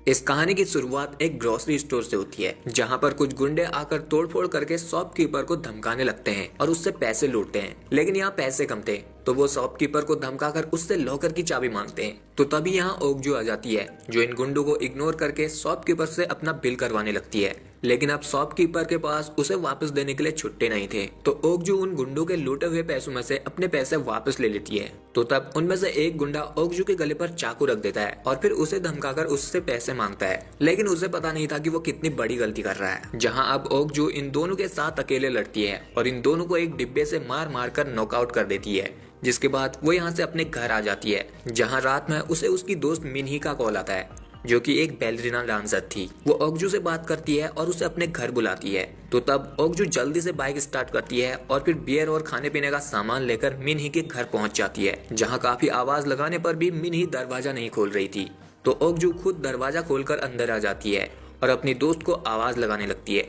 इस कहानी की शुरुआत एक ग्रोसरी स्टोर से होती है, जहां पर कुछ गुंडे आकर तोड़फोड़ करके शॉपकीपर को धमकाने लगते हैं और उससे पैसे लूटते हैं। लेकिन यहाँ पैसे कम थे, तो वो शॉपकीपर को धमकाकर उससे लॉकर की चाबी मांगते हैं। तो तभी यहाँ ओकजू आ जाती है, जो इन गुंडों को इग्नोर करके शॉपकीपर से अपना बिल करवाने लगती है। लेकिन अब शॉपकीपर के पास उसे वापस देने के लिए छुट्टे नहीं थे, तो ओकजू उन गुंडों के लूटे हुए पैसों में से अपने पैसे वापस ले लेती है। तो तब उनमें से एक गुंडा ओकजू के गले पर चाकू रख देता है और फिर उसे धमकाकर उससे पैसे मांगता है। लेकिन उसे पता नहीं था कि वो कितनी बड़ी गलती कर रहा है। जहां अब ओकजू इन दोनों के साथ अकेले लड़ती है और इन दोनों को एक डिब्बे से मार मार कर नॉकआउट कर देती है। जिसके बाद वो यहाँ से अपने घर आ जाती है, जहाँ रात में उसे उसकी दोस्त मिन्ही का कॉल आता है, जो कि एक बैलरीना डांसर थी। वो ओकजू से बात करती है और उसे अपने घर बुलाती है। तो तब ओकजू जल्दी से बाइक स्टार्ट करती है और फिर बियर और खाने पीने का सामान लेकर मिन्ही के घर पहुंच जाती है, जहां काफी आवाज लगाने पर भी मिन्ही दरवाजा नहीं खोल रही थी। तो ओकजू खुद दरवाजा खोलकर अंदर आ जाती है और अपनी दोस्त को आवाज लगाने लगती है,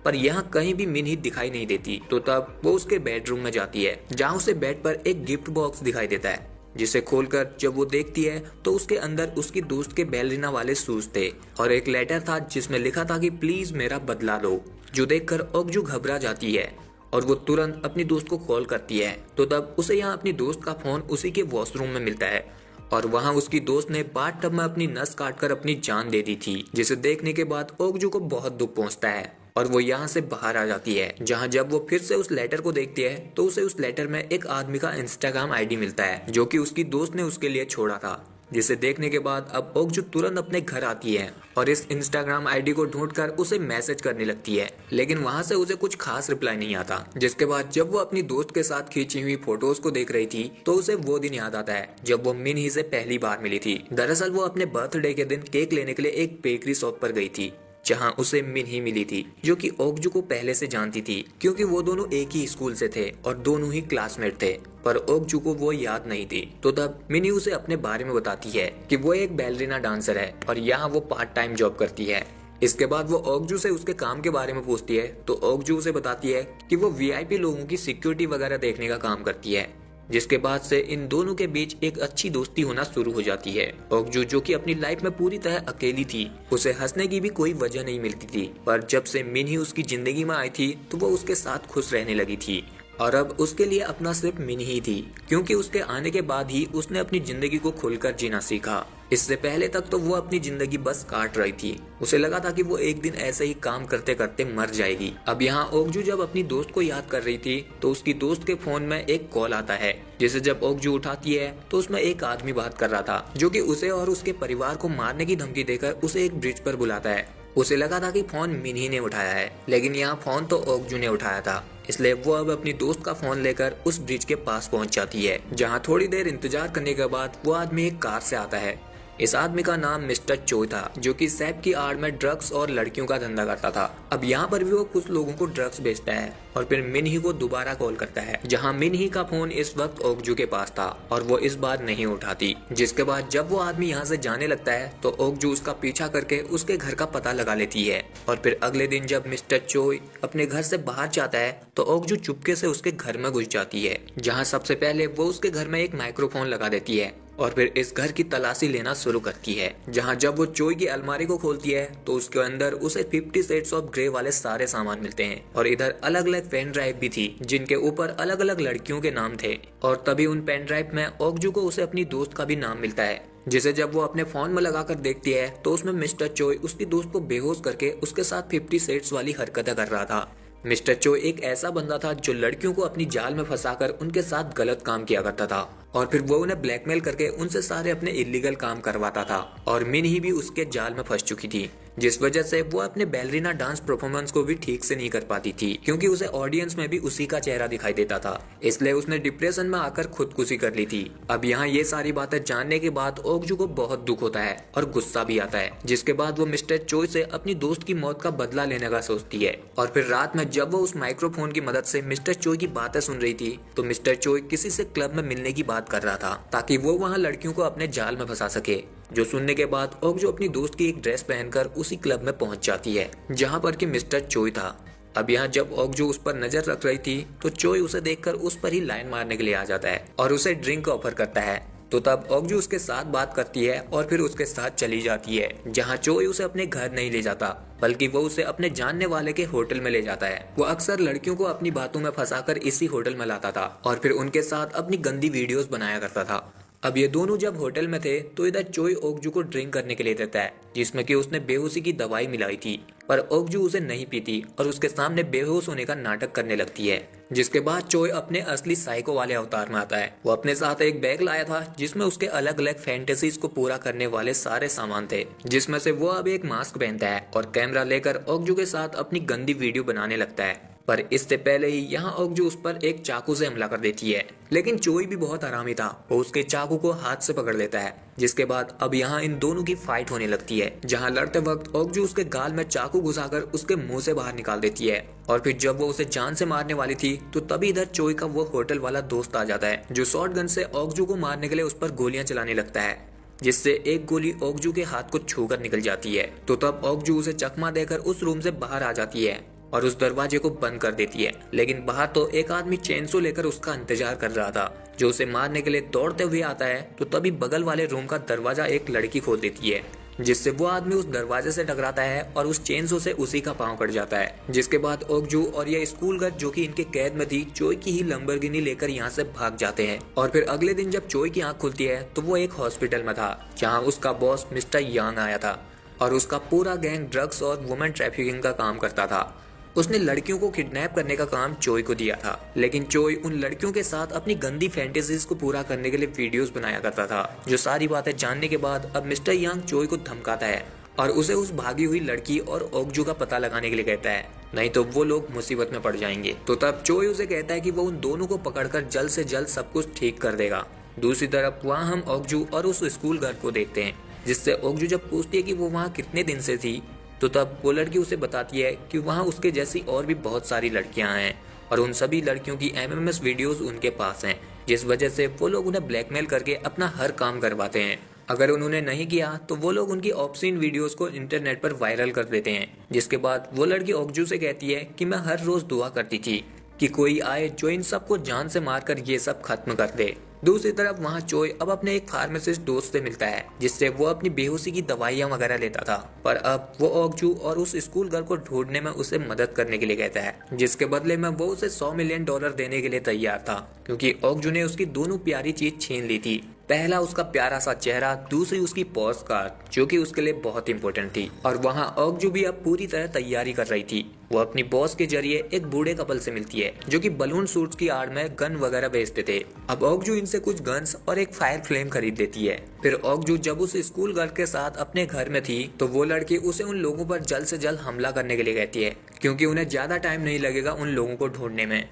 पर यहाँ कहीं भी मिन्ही दिखाई नहीं देती। तो तब वो उसके बेडरूम में जाती है, जहाँ उसे बेड पर एक गिफ्ट बॉक्स दिखाई देता है, जिसे खोलकर जब वो देखती है तो उसके अंदर उसकी दोस्त के बैलरीना वाले शूज थे और एक लेटर था जिसमें लिखा था कि प्लीज मेरा बदला लो। जो देखकर ओकजू घबरा जाती है और वो तुरंत अपनी दोस्त को कॉल करती है। तो तब उसे यहाँ अपनी दोस्त का फोन उसी के वॉशरूम में मिलता है और वहाँ उसकी दोस्त ने बाथटब में अपनी नस काटकर अपनी जान दे दी थी, जिसे देखने के बाद ओकजू को बहुत दुख पहुंचता है और वो यहाँ से बाहर आ जाती है। जहाँ जब वो फिर से उस लेटर को देखती है तो उसे उस लेटर में एक आदमी का इंस्टाग्राम आईडी मिलता है, जो कि उसकी दोस्त ने उसके लिए छोड़ा था। जिसे देखने के बाद अब ओकजू तुरंत अपने घर आती है और इस इंस्टाग्राम आईडी को ढूंढकर उसे मैसेज करने लगती है। लेकिन वहां से उसे कुछ खास रिप्लाई नहीं आता। जिसके बाद जब वो अपनी दोस्त के साथ खींची हुई फोटोज को देख रही थी तो उसे वो दिन याद आता है जब वो मिन्ही से पहली बार मिली थी। दरअसल वो अपने बर्थडे के दिन केक लेने के लिए एक बेकरी शॉप पर गई थी, जहां उसे मिन्ही मिली थी, जो कि ओकजू को पहले से जानती थी, क्योंकि वो दोनों एक ही स्कूल से थे और दोनों ही क्लासमेट थे। पर ओकजू को वो याद नहीं थी। तो तब मिन्ही उसे अपने बारे में बताती है कि वो एक बैलरीना डांसर है और यहाँ वो पार्ट टाइम जॉब करती है। इसके बाद वो ओकजू से उसके काम के बारे में पूछती है, तो ओकजू उसे बताती है कि वो वीआईपी लोगों की सिक्योरिटी वगैरह देखने का काम करती है। जिसके बाद से इन दोनों के बीच एक अच्छी दोस्ती होना शुरू हो जाती है। ओकजू, जो कि अपनी लाइफ में पूरी तरह अकेली थी, उसे हंसने की भी कोई वजह नहीं मिलती थी, पर जब से मिन्ही उसकी जिंदगी में आई थी तो वो उसके साथ खुश रहने लगी थी और अब उसके लिए अपना सिर्फ मिन्ही थी, क्योंकि उसके आने के बाद ही उसने अपनी जिंदगी को खुलकर जीना सीखा। इससे पहले तक तो वो अपनी जिंदगी बस काट रही थी। उसे लगा था कि वो एक दिन ऐसे ही काम करते करते मर जाएगी। अब यहाँ ओकजू जब अपनी दोस्त को याद कर रही थी तो उसकी दोस्त के फोन में एक कॉल आता है, जिसे जब ओकजू उठाती है तो उसमें एक आदमी बात कर रहा था, जो कि उसे और उसके परिवार को मारने की धमकी देकर उसे एक ब्रिज पर बुलाता है। उसे लगा था कि फोन मिन्ही ने उठाया है, लेकिन यहाँ फोन तो ओकजू ने उठाया था। इसलिए वो अब अपनी दोस्त का फोन लेकर उस ब्रिज के पास पहुंच जाती है, जहां थोड़ी देर इंतजार करने के बाद वो आदमी एक कार से आता है। इस आदमी का नाम मिस्टर चोय था, जो कि सैप की आड़ में ड्रग्स और लड़कियों का धंधा करता था। अब यहाँ पर भी वो कुछ लोगों को ड्रग्स बेचता है और फिर मिन्ही को दोबारा कॉल करता है, जहाँ मिन्ही का फोन इस वक्त ओकजू के पास था और वो इस बार नहीं उठाती। जिसके बाद जब वो आदमी यहाँ से जाने लगता है तो ओकजू उसका पीछा करके उसके घर का पता लगा लेती है। और फिर अगले दिन जब मिस्टर चोय अपने घर से बाहर जाता है तो ओकजू चुपके से उसके घर में घुस जाती है, जहाँ सबसे पहले वो उसके घर में एक माइक्रोफोन लगा देती है और फिर इस घर की तलाशी लेना शुरू करती है। जहां जब वो चोय की अलमारी को खोलती है तो उसके अंदर उसे 50 शेड्स ऑफ ग्रे वाले सारे सामान मिलते हैं और इधर अलग अलग पेन ड्राइव भी थी, जिनके ऊपर अलग अलग लड़कियों के नाम थे। और तभी उन पेन ड्राइव में ओकजू को उसे अपनी दोस्त का भी नाम मिलता है, जिसे जब वो अपने फोन में लगाकर देखती है तो उसमें मिस्टर चोय उसकी दोस्त को बेहोश करके उसके साथ 50 शेड्स वाली हरकतें कर रहा था। मिस्टर चो एक ऐसा बंदा था जो लड़कियों को अपनी जाल में फंसाकर उनके साथ गलत काम किया करता था और फिर वो उन्हें ब्लैकमेल करके उनसे सारे अपने इलीगल काम करवाता था। और मिन्ही भी उसके जाल में फंस चुकी थी, जिस वजह से वो अपने बैलरीना डांस परफॉर्मेंस को भी ठीक से नहीं कर पाती थी, क्योंकि उसे ऑडियंस में भी उसी का चेहरा दिखाई देता था। इसलिए उसने डिप्रेशन में आकर खुदकुशी कर ली थी। अब यहाँ ये सारी बातें जानने के बाद ओकजू को बहुत दुख होता है और गुस्सा भी आता है, जिसके बाद वो मिस्टर चोय से अपनी दोस्त की मौत का बदला लेने का सोचती है। और फिर रात में जब वो उस माइक्रोफोन की मदद से मिस्टर चोय की बातें सुन रही थी तो मिस्टर चोय किसी से क्लब में मिलने की बात कर रहा था, ताकि वो वहाँ लड़कियों को अपने जाल में फंसा सके। जो सुनने के बाद ओकजू अपनी दोस्त की एक ड्रेस पहनकर उसी क्लब में पहुंच जाती है जहां पर कि मिस्टर चोय था। अब यहाँ जब ओकजू उस पर नजर रख रही थी तो चोय उसे देखकर उस पर ही लाइन मारने के लिए आ जाता है और उसे ड्रिंक ऑफर करता है। तो तब ओगजू उसके साथ बात करती है और फिर उसके साथ चली जाती है, जहाँ चोई उसे अपने घर नहीं ले जाता बल्कि वो उसे अपने जानने वाले के होटल में ले जाता है। वो अक्सर लड़कियों को अपनी बातों में फंसाकर इसी होटल में लाता था और फिर उनके साथ अपनी गंदी वीडियोस बनाया करता था। अब ये दोनों जब होटल में थे तो इधर चोई ओगजू को ड्रिंक करने के लिए देता है, जिसमें कि उसने बेहोशी की दवाई मिलाई थी, पर ओगजू उसे नहीं पीती और उसके सामने बेहोश होने का नाटक करने लगती है। जिसके बाद चोई अपने असली साइको वाले अवतार में आता है। वो अपने साथ एक बैग लाया था जिसमें उसके अलग अलग फैंटेसीज को पूरा करने वाले सारे सामान थे, जिसमें से वो अब एक मास्क पहनता है और कैमरा लेकर ओगजू के साथ अपनी गंदी वीडियो बनाने लगता है। पर इससे पहले ही यहाँ ओगजू उस पर एक चाकू से हमला कर देती है, लेकिन चोई भी बहुत आरामी था, वो उसके चाकू को हाथ से पकड़ लेता है। जिसके बाद अब यहाँ इन दोनों की फाइट होने लगती है, जहाँ लड़ते वक्त ओगजू उसके गाल में चाकू घुसाकर उसके मुंह से बाहर निकाल देती है। और फिर जब वो उसे जान से मारने वाली थी तो तभी इधर चोई का वो होटल वाला दोस्त आ जाता है, जो शॉटगन से ओगजू को मारने के लिए उस पर गोलियां चलाने लगता है, जिससे एक गोली ओगजू के हाथ को छूकर निकल जाती है। तो तब ओगजू उसे चकमा देकर उस रूम से बाहर आ जाती है और उस दरवाजे को बंद कर देती है। लेकिन बाहर तो एक आदमी चेनसो लेकर उसका इंतजार कर रहा था, जो उसे मारने के लिए दौड़ते हुए आता है। तो तभी बगल वाले रूम का दरवाजा एक लड़की खोल देती है, जिससे वो आदमी उस दरवाजे से टकराता है और उस चेनसो से उसी का पांव कट जाता है। जिसके बाद ओगजू और ये स्कूल गर्ल जो कि इनके कैद में थी, चोई की ही लंबरगिनी लेकर यहाँ से भाग जाते हैं। और फिर अगले दिन जब चोई की आंख खुलती है तो वो एक हॉस्पिटल में था, जहाँ उसका बॉस मिस्टर यांग आया था और उसका पूरा गैंग ड्रग्स और वुमेन ट्रैफिकिंग का काम करता था। उसने लड़कियों को किडनैप करने का काम चोई को दिया था, लेकिन चोई उन लड़कियों के साथ अपनी गंदी फैंटेसीज को पूरा करने के लिए वीडियोस बनाया करता था। जो सारी बातें जानने के बाद अब मिस्टर यांग चोई को धमकाता है और उसे उस भागी हुई लड़की और ओगजू का पता लगाने के लिए कहता है, नहीं तो वो लोग मुसीबत में पड़ जाएंगे। तो तब चोई उसे कहता है कि वो उन दोनों को पकड़कर जल्द से जल्द सब कुछ ठीक कर देगा। दूसरी तरफ वहाँ हम ओगजू और उस स्कूल गर्ल को देखते हैं, जिससे ओगजू जब पूछती है कि वो वहाँ कितने दिन से थी, तो तब वो लड़की उसे बताती है कि वहाँ उसके जैसी और भी बहुत सारी लड़कियां हैं और उन सभी लड़कियों की MMS वीडियोस उनके पास हैं, जिस वजह से वो लोग उन्हें ब्लैकमेल करके अपना हर काम करवाते हैं। अगर उन्होंने नहीं किया तो वो लोग उनकी ऑब्सीन वीडियोस को इंटरनेट पर वायरल कर देते हैं। जिसके बाद वो लड़की ओगजू से कहती है कि मैं हर रोज दुआ करती थी कि कोई आए जो इन सबको जान से मारकर ये सब खत्म कर दे। दूसरी तरफ वहाँ चोई अब अपने एक फार्मासिस्ट दोस्त से मिलता है, जिससे वो अपनी बेहोशी की दवाइयाँ वगैरह लेता था। पर अब वो ओगजू और उस स्कूल गर्ल को ढूंढने में उसे मदद करने के लिए कहता है, जिसके बदले में वो उसे $100 मिलियन देने के लिए तैयार था, क्योंकि ओगजू ने उसकी दोनों प्यारी चीज छीन ली थी। पहला उसका प्यारा सा चेहरा, दूसरी उसकी पॉज कार, जो कि उसके लिए बहुत इंपॉर्टेंट थी। और वहाँ ओगजू भी अब पूरी तरह तैयारी कर रही थी। वो अपनी बॉस के जरिए एक बूढ़े कपल से मिलती है, जो कि बलून सूट्स की आड़ में गन वगैरह बेचते थे। अब ओगजू इनसे कुछ गन्स और एक फायर फ्लेम खरीद देती है। फिर ओगजू जब उस स्कूल गर्ल के साथ अपने घर में थी तो वो लड़की उसे उन लोगों पर जल्द से जल्द हमला करने के लिए कहती है, क्योंकि उन्हें ज्यादा टाइम नहीं लगेगा उन लोगों को ढूंढने में।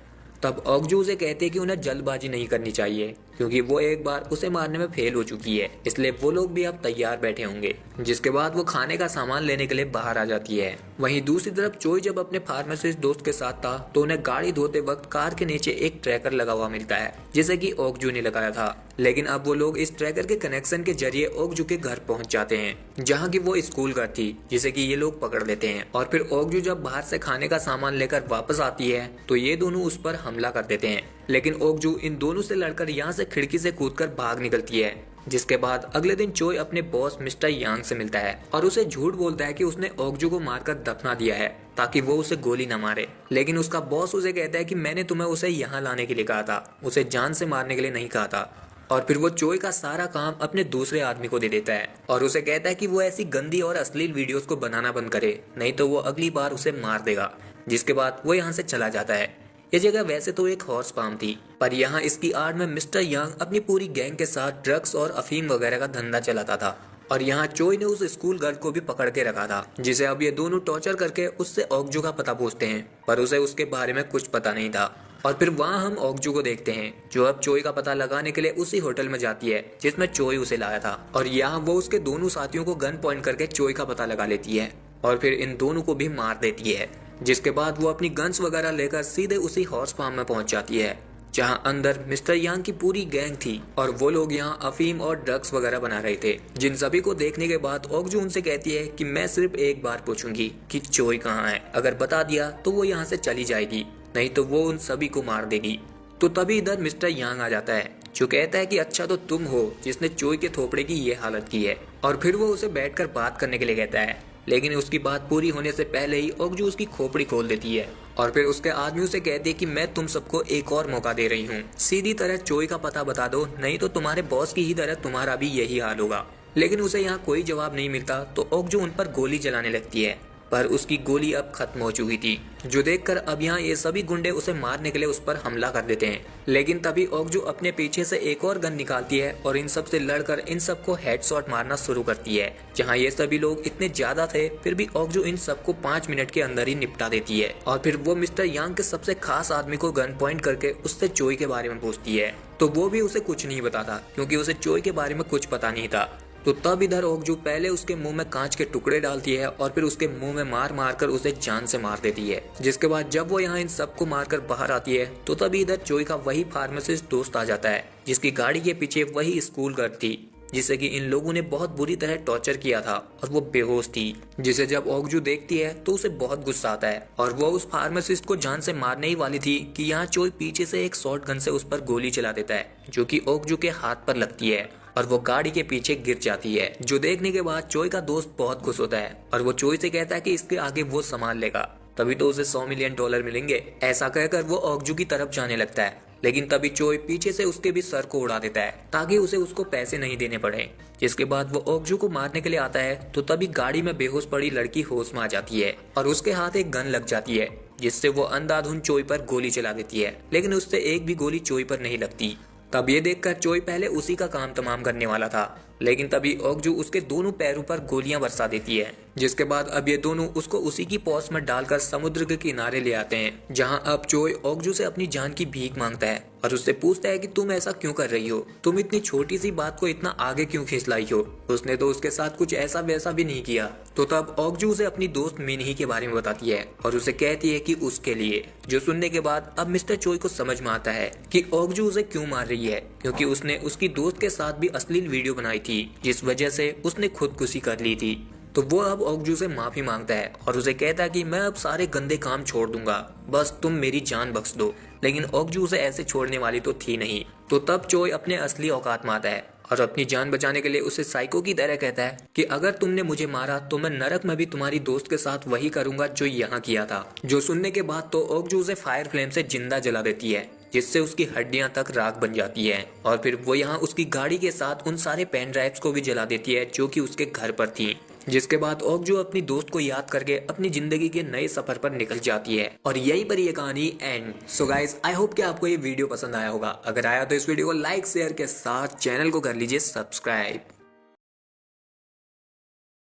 तब ओगजू उसे कहते हैं कि उन्हें जल्दबाजी नहीं करनी चाहिए, क्योंकि वो एक बार उसे मारने में फेल हो चुकी है, इसलिए वो लोग भी अब तैयार बैठे होंगे। जिसके बाद वो खाने का सामान लेने के लिए बाहर आ जाती है। वहीं दूसरी तरफ चोई जब अपने फार्मासिस्ट दोस्त के साथ था तो उन्हें गाड़ी धोते वक्त कार के नीचे एक ट्रैकर लगा हुआ मिलता है, जिसे कि ओगजू ने लगाया था। लेकिन अब वो लोग इस ट्रैकर के कनेक्शन के जरिए ओगजू के घर पहुंच जाते हैं, जहाँ की वो स्कूल घर थी, जिसे कि ये लोग पकड़ लेते हैं। और फिर ओगजू जब बाहर से खाने का सामान लेकर वापस आती है तो ये दोनों उस पर हमला कर देते हैं, लेकिन ओगजू इन दोनों से लड़कर यहाँ से खिड़की से कूदकर भाग निकलती है। जिसके बाद अगले दिन चोई अपने बॉस मिस्टर यांग से मिलता है और उसे झूठ बोलता है कि उसने ओगजू को मारकर दफना दिया है ताकि वो उसे गोली न मारे। लेकिन उसका बॉस उसे कहता है कि मैंने तुम्हें उसे यहाँ लाने के लिए कहा था, उसे जान से मारने के लिए नहीं कहा था। और फिर वो चोई का सारा काम अपने दूसरे आदमी को दे देता है और उसे कहता है कि वो ऐसी गंदी और अश्लील वीडियोस को बनाना बंद करे, नहीं तो वो अगली बार उसे मार देगा। जिसके बाद वो यहाँ से चला जाता है। ये जगह वैसे तो एक हॉर्स फार्म थी, पर यहाँ इसकी आड़ में मिस्टर यांग अपनी पूरी गैंग के साथ ड्रग्स और अफीम वगैरह का धंधा चलाता था। और यहाँ चोई ने उस स्कूल गर्ल को भी पकड़ के रखा था, जिसे अब ये दोनों टॉर्चर करके उससे ओगजू का पता पूछते हैं, पर उसे उसके बारे में कुछ पता नहीं था। और फिर वहाँ हम ओगजू को देखते हैं, जो अब चोई का पता लगाने के लिए उसी होटल में जाती है जिसमें चोई उसे लाया था। और यहाँ वो उसके दोनों साथियों को गन पॉइंट करके चोई का पता लगा लेती है और फिर इन दोनों को भी मार देती है। जिसके बाद वो अपनी गन्स वगैरह लेकर सीधे उसी हॉर्स फार्म में पहुंच जाती है, जहां अंदर मिस्टर यांग की पूरी गैंग थी और वो लोग यहां अफीम और ड्रग्स वगैरह बना रहे थे। जिन सभी को देखने के बाद ओगजू उनसे कहती है कि मैं सिर्फ एक बार पूछूंगी कि चोई कहाँ है, अगर बता दिया तो वो यहाँ से चली जाएगी, नहीं तो वो उन सभी को मार देगी। तो तभी इधर मिस्टर यांग आ जाता है, जो कहता है कि अच्छा तो तुम हो जिसने चोई के थोपड़े की ये हालत की है। और फिर वो उसे बैठकर बात करने के लिए कहता है, लेकिन उसकी बात पूरी होने से पहले ही ओगजू उसकी खोपड़ी खोल देती है और फिर उसके आदमी उसे कहती है कि मैं तुम सबको एक और मौका दे रही हूँ, सीधी तरह चोई का पता बता दो, नहीं तो तुम्हारे बॉस की ही तरह तुम्हारा भी यही हाल होगा। लेकिन उसे यहाँ कोई जवाब नहीं मिलता तो ओगजू उन पर गोली चलाने लगती है, पर उसकी गोली अब खत्म हो चुकी थी, जो देखकर अब यहाँ ये सभी गुंडे उसे मारने के लिए उस पर हमला कर देते हैं। लेकिन तभी ओगजू अपने पीछे से एक और गन निकालती है और इन सब से लड़कर इन सबको हेडशॉट मारना शुरू करती है। जहाँ ये सभी लोग इतने ज्यादा थे फिर भी ओगजू इन सबको 5 मिनट के अंदर ही निपटा देती है। और फिर वो मिस्टर यांग के सबसे खास आदमी को गन पॉइंट करके उससे चोई के बारे में पूछती है, तो वो भी उसे कुछ नहीं बताता क्योंकि उसे चोई के बारे में कुछ पता नहीं था। तो तब इधर ओगजू पहले उसके मुंह में कांच के टुकड़े डालती है और फिर उसके मुंह में मार मार कर उसे जान से मार देती है। जिसके बाद जब वो यहाँ इन सबको मारकर बाहर आती है तो तभी इधर चोई का वही फार्मासिस्ट दोस्त आ जाता है, जिसकी गाड़ी के पीछे वही स्कूल गर्ल थी जिसे कि इन लोगों ने बहुत बुरी तरह टॉर्चर किया था और वो बेहोश थी। जिसे जब ओगजू देखती है तो उसे बहुत गुस्सा आता है और वो उस फार्मासिस्ट को जान से मारने ही वाली थी कि यहाँ चोई पीछे से एक शॉट गन से उस पर गोली चला देता है, जो कि ओगजू के हाथ पर लगती है और वो गाड़ी के पीछे गिर जाती है। जो देखने के बाद चोई का दोस्त बहुत खुश होता है और वो चोई से कहता है कि इसके आगे वो संभाल लेगा, तभी तो उसे $100 मिलियन मिलेंगे। ऐसा कहकर वो ओगजू की तरफ जाने लगता है, लेकिन तभी चोई पीछे से उसके भी सर को उड़ा देता है ताकि उसे उसको पैसे नहीं देने पड़े। जिसके बाद वो ओगजू को मारने के लिए आता है तो तभी गाड़ी में बेहोश पड़ी लड़की होश में आ जाती है और उसके हाथ एक गन लग जाती है, जिससे वो अंधाधुंध चोई पर गोली चला देती है, लेकिन उससे एक भी गोली चोई पर नहीं लगती। तब ये देखकर चोई पहले उसी का काम तमाम करने वाला था, लेकिन तभी ओगजू उसके दोनों पैरों पर गोलियां बरसा देती है। जिसके बाद अब ये दोनों उसको उसी की पॉस में डालकर समुद्र के किनारे ले आते हैं, जहां अब चोई ओगजू से अपनी जान की भीख मांगता है और उससे पूछता है कि तुम ऐसा क्यों कर रही हो, तुम इतनी छोटी सी बात को इतना आगे क्यों खींच लाई हो, उसने तो उसके साथ कुछ ऐसा वैसा भी नहीं किया। तो तब ओगजू उसे अपनी दोस्त मिनही के बारे में बताती है और उसे कहती है कि उसके लिए, जो सुनने के बाद अब मिस्टर चोई को समझ में आता है कि ओगजू उसे क्यों मार रही है, क्योंकि उसने उसकी दोस्त के साथ भी अश्लील वीडियो बनाई थी जिस वजह से उसने खुदकुशी कर ली थी। तो वो अब ओगजू से माफी मांगता है और उसे कहता है कि मैं अब सारे गंदे काम छोड़ दूंगा, बस तुम मेरी जान बख्श दो। लेकिन ओगजू उसे ऐसे छोड़ने वाली तो थी नहीं। तो तब चोई अपने असली औकात में आता है और अपनी जान बचाने के लिए उसे साइको की तरह कहता है कि अगर तुमने मुझे मारा तो मैं नरक में भी तुम्हारी दोस्त के साथ वही करूंगा जो यहाँ किया था। जो सुनने के बाद तो ओगजू उसे फायर फ्लेम से जिंदा जला देती है, जिससे उसकी हड्डियां तक राख बन जाती है और फिर वो यहाँ उसकी गाड़ी के साथ उन सारे पेन ड्राइव्स को भी जला देती है जो कि उसके घर पर थी। जिसके बाद ओगजू अपनी दोस्त को याद करके अपनी जिंदगी के नए सफर पर निकल जाती है और यहीं पर ये कहानी and. So guys, I hope कि आपको ये वीडियो पसंद आया होगा। अगर आया तो इस वीडियो को लाइक शेयर के साथ चैनल को कर लीजिए सब्सक्राइब।